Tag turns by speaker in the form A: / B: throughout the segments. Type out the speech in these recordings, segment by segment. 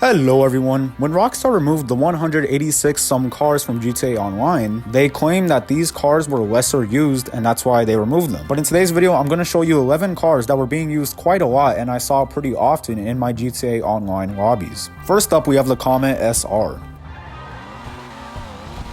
A: Hello everyone. When Rockstar removed the 186 some cars from GTA Online, they claimed that these cars were lesser used and that's why they removed them. But in today's video, I'm going to show you 11 cars that were being used quite a lot and I saw pretty often in my GTA Online lobbies. First up, we have the Comet SR.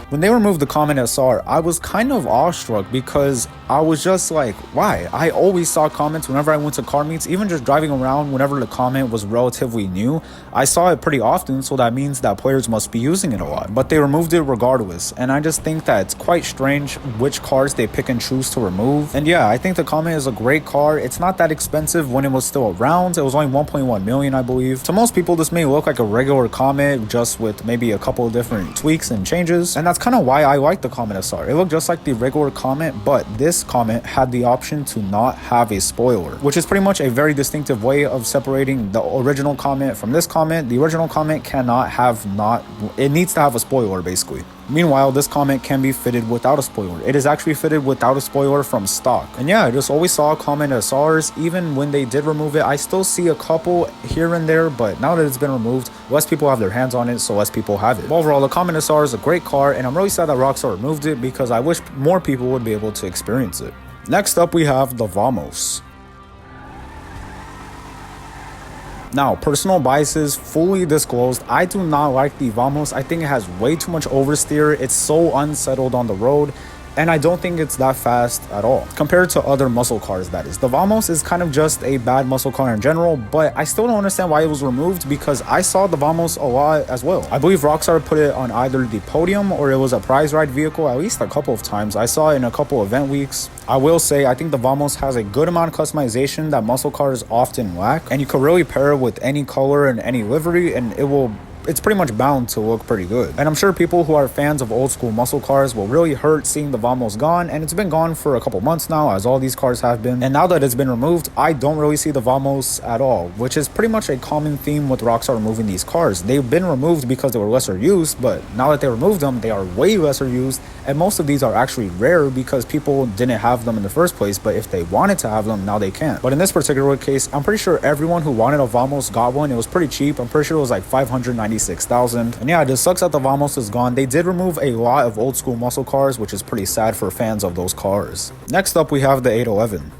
A: When they removed the Comet SR, I was kind of awestruck because I was just like, why? I always saw Comets whenever I went to car meets, even just driving around whenever the Comet was relatively new. I saw it pretty often, so that means that players must be using it a lot. But they removed it regardless, and I just think that it's quite strange which cars they pick and choose to remove. And yeah, I think the Comet is a great car. It's not that expensive when it was still around. It was only 1.1 million, I believe. To most people, this may look like a regular Comet, just with maybe a couple of different tweaks and changes, and that's kind of why I like the Comet SR. It looked just like the regular Comet, but this Comet had the option to not have a spoiler, which is pretty much a very distinctive way of separating the original Comet from this Comet. The original Comet cannot have it needs to have a spoiler basically. Meanwhile, this Comet can be fitted without a spoiler. It is actually fitted without a spoiler from stock. And yeah, I just always saw Comet SRs. Even when they did remove it, I still see a couple here and there, but now that it's been removed, less people have their hands on it, so less people have it. But overall, the Comet SR is a great car, and I'm really sad that Rockstar removed it because I wish more people would be able to experience it. Next up, we have the Vamos. Now, personal biases fully disclosed, I do not like the Vamos. I think it has way too much oversteer. It's so unsettled on the road, and I don't think it's that fast at all compared to other muscle cars, that is. The Vamos is kind of just a bad muscle car in general, but I still don't understand why it was removed because I saw the Vamos a lot as well. I believe Rockstar put it on either the podium or it was a prize ride vehicle at least a couple of times. I saw it in a couple event weeks. I will say I think the Vamos has a good amount of customization that muscle cars often lack, and you could really pair it with any color and any livery and it's pretty much bound to look pretty good. And I'm sure people who are fans of old school muscle cars will really hurt seeing the Vamos gone, and it's been gone for a couple months now, as all these cars have been. And now that it's been removed, I don't really see the Vamos at all, which is pretty much a common theme with Rockstar removing these cars. They've been removed because they were lesser used, but now that they removed them, they are way lesser used, and most of these are actually rare because people didn't have them in the first place, but if they wanted to have them, now they can. But in this particular case, I'm pretty sure everyone who wanted a Vamos got one. It was pretty cheap. I'm pretty sure it was like 596,000. And yeah, it just sucks that the Vamos is gone. They did remove a lot of old school muscle cars, which is pretty sad for fans of those cars. Next up, we have the 811.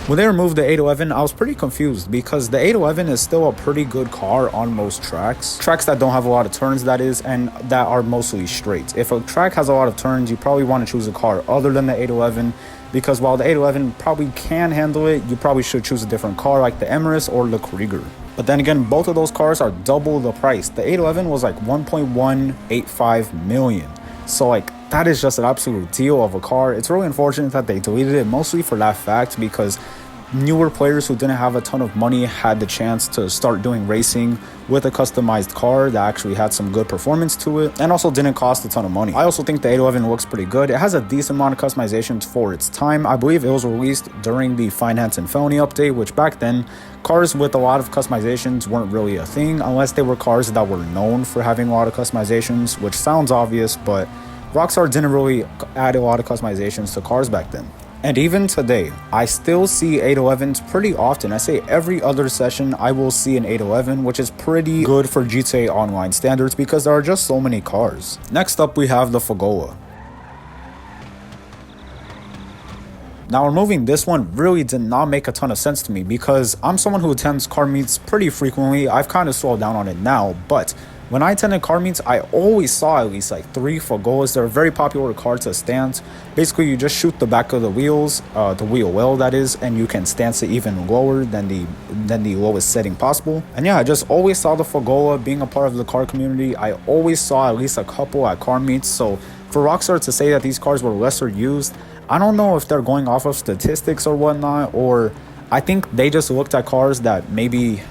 A: When they removed the 811, I was pretty confused because the 811 is still a pretty good car on most tracks. Tracks that don't have a lot of turns, that is, and that are mostly straight. If a track has a lot of turns, you probably want to choose a car other than the 811 because while the 811 probably can handle it, you probably should choose a different car like the Emirates or the Krieger. But then again, both of those cars are double the price. The 811 was like 1.185 million. So like, that is just an absolute deal of a car. It's really unfortunate that they deleted it, mostly for that fact because newer players who didn't have a ton of money had the chance to start doing racing with a customized car that actually had some good performance to it and also didn't cost a ton of money. I also think the 811 looks pretty good. It has a decent amount of customizations for its time. I believe it was released during the Finance and Felony update, which back then, cars with a lot of customizations weren't really a thing unless they were cars that were known for having a lot of customizations, which sounds obvious, but Rockstar didn't really add a lot of customizations to cars back then. And even today, I still see 811s pretty often. I say every other session I will see an 811, which is pretty good for GTA Online standards because there are just so many cars. Next up, we have the Fola. Now, removing this one really did not make a ton of sense to me because I'm someone who attends car meets pretty frequently. I've kind of slowed down on it now, but when I attended car meets, I always saw at least like 3 Folas. They're a very popular car to stance. Basically, you just shoot the back of the wheels, the wheel well that is, and you can stance it even lower than the lowest setting possible. And yeah, I just always saw the Fola being a part of the car community. I always saw at least a couple at car meets. So for Rockstar to say that these cars were lesser used, I don't know if they're going off of statistics or whatnot, or I think they just looked at cars that maybe,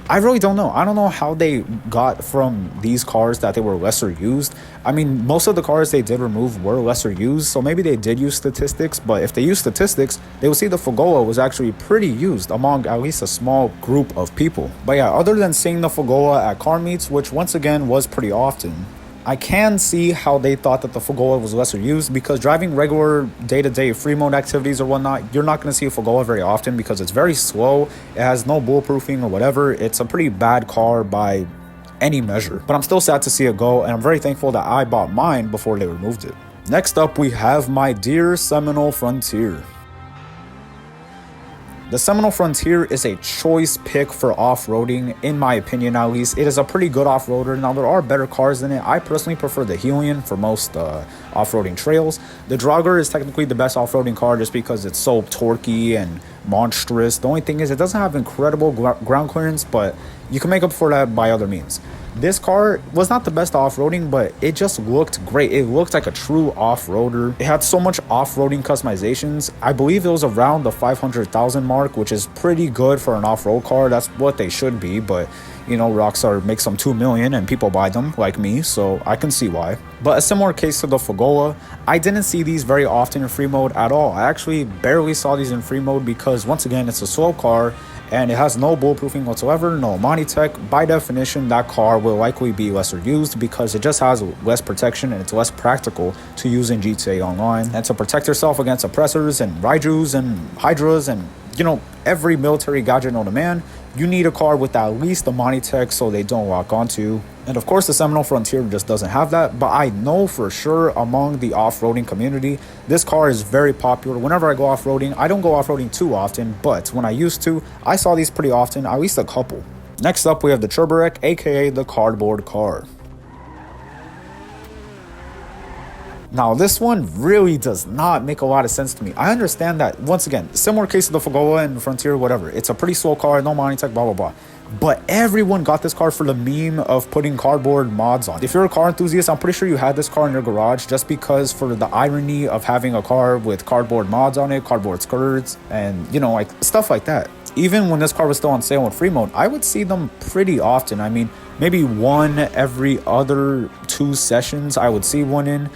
A: I really don't know. I don't know how they got from these cars that they were lesser used. I mean, most of the cars they did remove were lesser used, so maybe they did use statistics, but if they use statistics, they will see the Fola was actually pretty used among at least a small group of people. But yeah, other than seeing the Fola at car meets, which once again was pretty often, I can see how they thought that the Fogola was lesser used, because driving regular day-to-day free mode activities or whatnot, you're not going to see a Fogola very often because it's very slow. It has no bulletproofing or whatever. It's a pretty bad car by any measure. But I'm still sad to see it go, and I'm very thankful that I bought mine before they removed it. Next up, we have my dear Seminole Frontier. The Seminole Frontier is a choice pick for off-roading, in my opinion at least. It is a pretty good off-roader. Now, there are better cars than it. I personally prefer the Helion for most off-roading trails. The Draugr is technically the best off-roading car just because it's so torquey and monstrous. The only thing is it doesn't have incredible ground clearance, but you can make up for that by other means. This car was not the best off-roading, but it just looked great. It looked like a true off-roader. It had so much off-roading customizations. I believe it was around the 500,000 mark, which is pretty good for an off-road car. That's what they should be, but you know, Rockstar makes them 2 million and people buy them like me, so I can see why. But a similar case to the Fogola, I didn't see these very often in free mode at all. I actually barely saw these in free mode because, once again, it's a slow car and it has no bulletproofing whatsoever, no Monty Tech. By definition, that car will likely be lesser used because it just has less protection and it's less practical to use in GTA Online. And to protect yourself against oppressors and Raijus and Hydras and, you know, every military gadget known to man, you need a car with at least a Monty Tech so they don't lock onto you. And of course, the Seminole Frontier just doesn't have that, but I know for sure among the off-roading community, this car is very popular. Whenever I go off-roading, I don't go off-roading too often, but when I used to, I saw these pretty often, at least a couple. Next up, we have the Turborek, aka the cardboard car. Now, this one really does not make a lot of sense to me. I understand that, once again, similar case of the Fogola and the Frontier, whatever. It's a pretty slow car, no Monty Tech, blah, blah, blah. But everyone got this car for the meme of putting cardboard mods on. If you're a car enthusiast, I'm pretty sure you had this car in your garage just because for the irony of having a car with cardboard mods on it, cardboard skirts, and, you know, like stuff like that. Even when this car was still on sale in free mode, I would see them pretty often. I mean, maybe one every other 2 sessions, I would see one in.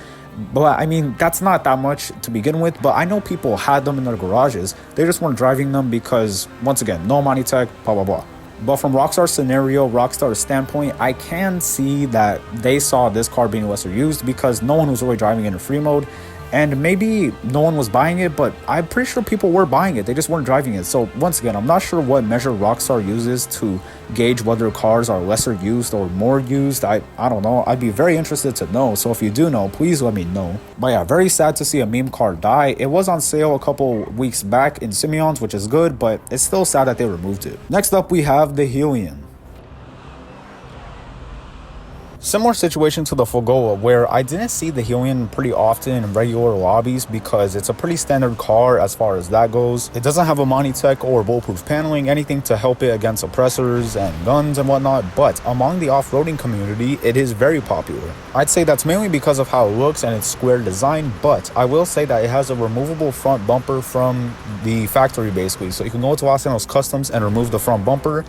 A: But I mean, that's not that much to begin with, but I know people had them in their garages. They just weren't driving them because, once again, no Monty Tech, blah, blah, blah. But from Rockstar's scenario, Rockstar's standpoint, I can see that they saw this car being lesser used because no one was really driving it in free mode. And maybe no one was buying it, but I'm pretty sure people were buying it. They just weren't driving it. So once again, I'm not sure what measure Rockstar uses to gauge whether cars are lesser used or more used. I don't know. I'd be very interested to know. So if you do know, please let me know. But yeah, very sad to see a meme car die. It was on sale a couple weeks back in Simeon's, which is good, but it's still sad that they removed it. Next up, we have the Helion. Similar situation to the Fogola, where I didn't see the Helion pretty often in regular lobbies because it's a pretty standard car as far as that goes. It doesn't have a Monty Tech or bulletproof paneling, anything to help it against oppressors and guns and whatnot, but among the off-roading community, it is very popular. I'd say that's mainly because of how it looks and its square design, but I will say that it has a removable front bumper from the factory basically, so you can go to Los Angeles Customs and remove the front bumper,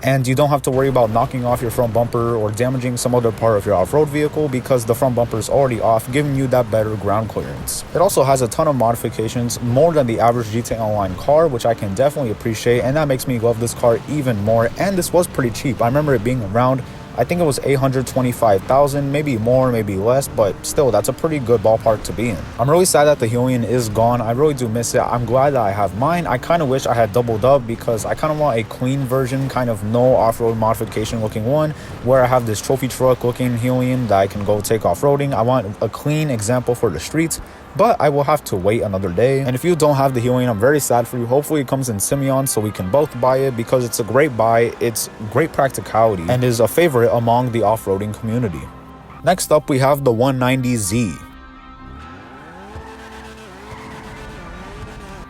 A: and you don't have to worry about knocking off your front bumper or damaging some other part of your off-road vehicle because the front bumper is already off, giving you that better ground clearance. It also has a ton of modifications, more than the average GTA Online car, which I can definitely appreciate, and that makes me love this car even more. And this was pretty cheap. I remember it being around, I think it was 825,000, maybe more, maybe less, but still, that's a pretty good ballpark to be in. I'm really sad that the Helion is gone. I really do miss it. I'm glad that I have mine. I kind of wish I had doubled up because I kind of want a clean version, kind of no off-road modification looking one, where I have this trophy truck looking Helion that I can go take off-roading. I want a clean example for the streets, but I will have to wait another day. And if you don't have the Helion, I'm very sad for you. Hopefully it comes in Simeon so we can both buy it because it's a great buy, it's great practicality, and is a favorite among the off-roading community. Next up, we have the 190Z.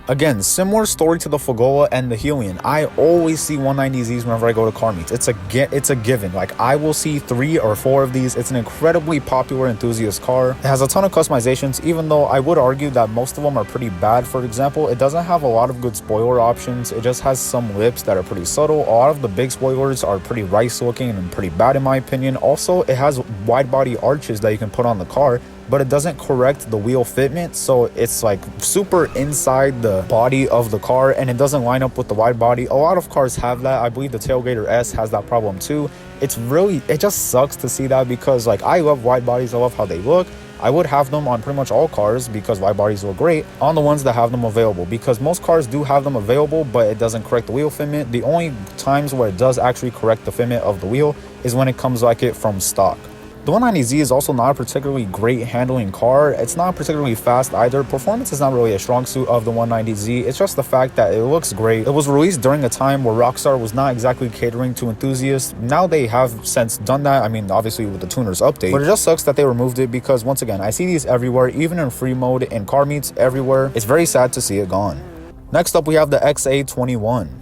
A: Again, similar story to the Fogola and the Helion. I always see 190Zs whenever I go to car meets. It's a given. Like, I will see 3 or 4 of these. It's an incredibly popular enthusiast car. It has a ton of customizations, even though I would argue that most of them are pretty bad. For example, it doesn't have a lot of good spoiler options. It just has some lips that are pretty subtle. A lot of the big spoilers are pretty rice looking and pretty bad in my opinion. Also, it has wide body arches that you can put on the car, but it doesn't correct the wheel fitment, so it's like super inside the body of the car and it doesn't line up with the wide body. A lot of cars have that. I believe the Tailgater S has that problem too. It just sucks to see that, because like I love wide bodies, I love how they look. I would have them on pretty much all cars because wide bodies look great on the ones that have them available, because most cars do have them available, but it doesn't correct the wheel fitment. The only times where it does actually correct the fitment of the wheel is when it comes like it from stock. The 190Z is also not a particularly great handling car. It's not particularly fast either. Performance is not really a strong suit of the 190Z. It's just the fact that it looks great. It was released during a time where Rockstar was not exactly catering to enthusiasts. Now they have since done that. I mean, obviously with the tuners update, but it just sucks that they removed it, because once again, I see these everywhere, even in free mode, in car meets, everywhere. It's very sad to see it gone. Next up, we have the XA21.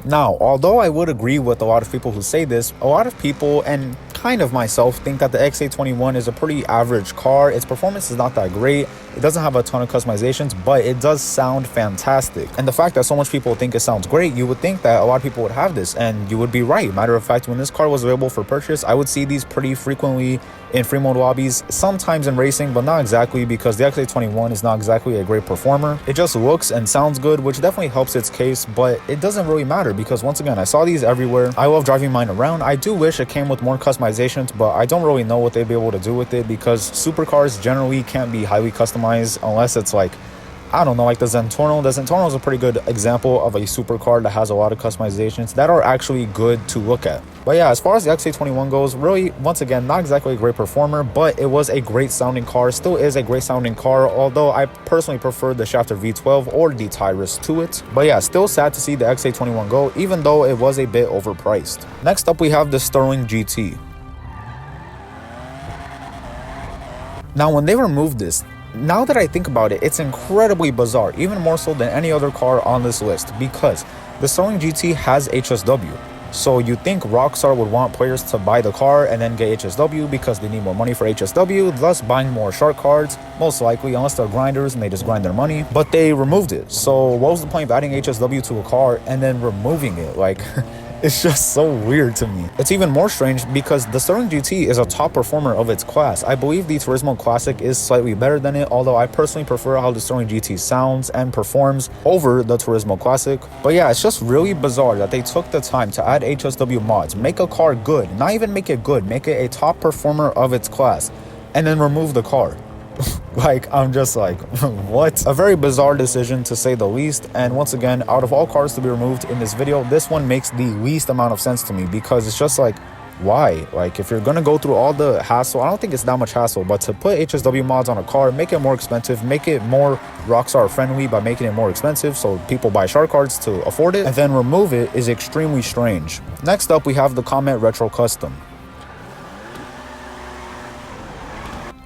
A: Now, although I would agree with a lot of people who say this, a lot of people, and kind of myself, think that the XA21 is a pretty average car. Its performance is not that great. It doesn't have a ton of customizations, but it does sound fantastic. And the fact that so much people think it sounds great, you would think that a lot of people would have this, and you would be right. Matter of fact, when this car was available for purchase, I would see these pretty frequently in free mode lobbies, sometimes in racing, but not exactly, because the XA21 is not exactly a great performer. It just looks and sounds good, which definitely helps its case, but it doesn't really matter, because once again, I saw these everywhere. I love driving mine around. I do wish it came with more customizations, but I don't really know what they'd be able to do with it, because supercars generally can't be highly customized unless it's like, I don't know, like the Zentorno. The Zentorno is a pretty good example of a supercar that has a lot of customizations that are actually good to look at. But yeah, as far as the XA21 goes, really, once again, not exactly a great performer, but it was a great sounding car, still is a great sounding car, although I personally prefer the Shafter V12 or the Tyrus to it. But yeah, still sad to see the XA21 go, even though it was a bit overpriced. Next up, we have the Sterling GT. Now, when they removed this, now that I think about it, it's incredibly bizarre, even more so than any other car on this list, because the Sterling GT has HSW. So you think Rockstar would want players to buy the car and then get HSW because they need more money for HSW, thus buying more shark cards, most likely, unless they're grinders and they just grind their money. But they removed it. So what was the point of adding HSW to a car and then removing it? Like, it's just so weird to me. It's even more strange because the Sterling GT is a top performer of its class. I believe the Turismo Classic is slightly better than it, although I personally prefer how the Sterling GT sounds and performs over the Turismo Classic. But yeah, it's just really bizarre that they took the time to add HSW mods, make a car good, not even make it good, make it a top performer of its class, and then remove the car. Like, I'm just like, what? A very bizarre decision, to say the least. And once again, out of all cars to be removed in this video, this one makes the least amount of sense to me, because it's just like, why? Like, if you're gonna go through all the hassle, I don't think it's that much hassle, but to put HSW mods on a car, make it more expensive, make it more Rockstar friendly by making it more expensive so people buy shark cards to afford it, and then remove it is extremely strange. Next up, we have the Comet Retro Custom.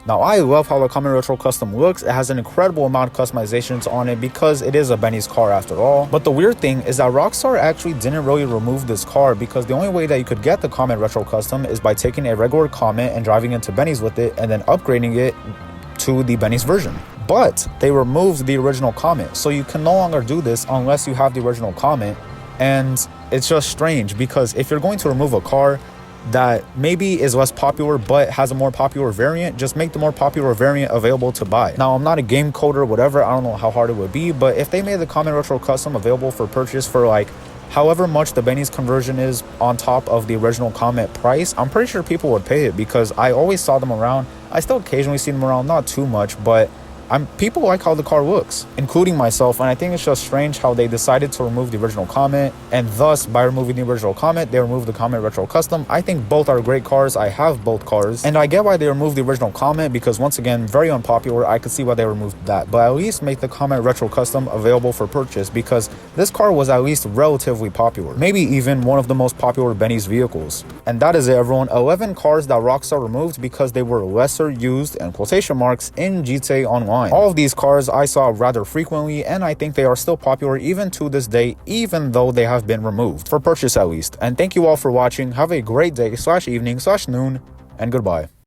A: Now, I love how the Comet Retro Custom looks. It has an incredible amount of customizations on it because it is a Benny's car after all. But the weird thing is that Rockstar actually didn't really remove this car, because the only way that you could get the Comet Retro Custom is by taking a regular Comet and driving into Benny's with it and then upgrading it to the Benny's version. But they removed the original Comet, so you can no longer do this unless you have the original Comet. And it's just strange, because if you're going to remove a car that maybe is less popular but has a more popular variant, just make the more popular variant available to buy. Now, I'm not a game coder or whatever, I don't know how hard it would be, but if they made the Comet Retro Custom available for purchase for like however much the Benny's conversion is on top of the original Comet price, I'm pretty sure people would pay it, because I always saw them around. I still occasionally see them around, not too much, but people like how the car looks, including myself, and I think it's just strange how they decided to remove the original Comet, and thus by removing the original Comet, they removed the Comet Retro Custom. I think both are great cars. I have both cars, and I get why they removed the original Comet, because once again, very unpopular. I could see why they removed that, but at least make the Comet Retro Custom available for purchase, because this car was at least relatively popular, maybe even one of the most popular Benny's vehicles. And that is it, everyone. 11 cars that Rockstar removed because they were lesser used, in quotation marks, in GTA Online. All of these cars I saw rather frequently, and I think they are still popular even to this day, even though they have been removed, for purchase at least. And thank you all for watching. Have a great day / evening / noon, and goodbye.